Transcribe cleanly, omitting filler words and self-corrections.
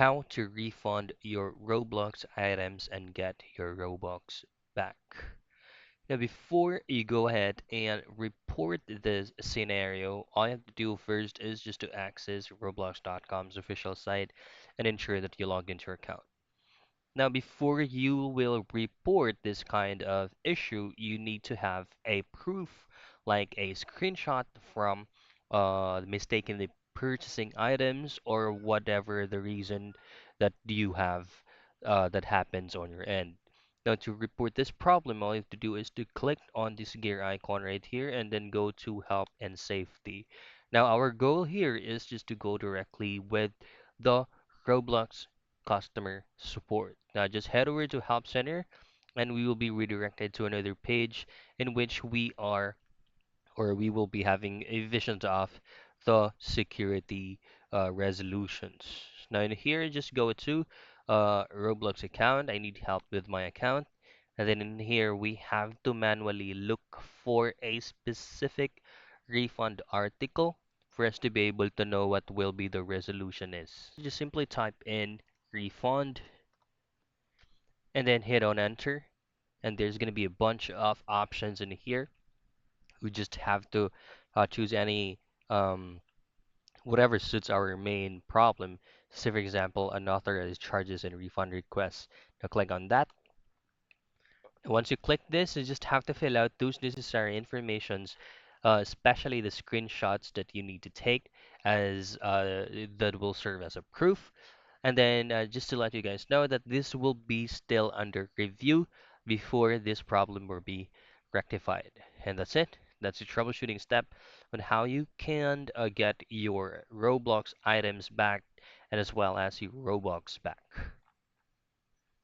how to refund your Roblox items and get your Robux back. Now, before you go ahead and report this scenario, all you have to do first is just to access Roblox.com's official site and ensure that you logged into your account. Now, before you will report this kind of issue, you need to have a proof, like a screenshot from mistakenly purchasing items or whatever the reason that you have that happens on your end. Now, to report this problem, all you have to do is to click on this gear icon right here and then go to Help and Safety. Now, our goal here is just to go directly with the Roblox customer support. Now just head over to Help Center and we will be redirected to another page in which we will be having a vision of the security resolutions. Now in here, just go to Roblox account. I need help with my account. And then in here, we have to manually look for a specific refund article for us to be able to know what will be the resolution is. Just simply type in refund and then hit on enter. And there's going to be a bunch of options in here. We just have to choose any um, whatever suits our main problem. Say, for example, unauthorized charges and refund requests. Now click on that. Once you click this, you just have to fill out those necessary informations, especially the screenshots that you need to take as that will serve as a proof. And then just to let you guys know that this will be still under review before this problem will be rectified. And that's it. That's the troubleshooting step on how you can get your Roblox items back and as well as your Robux back.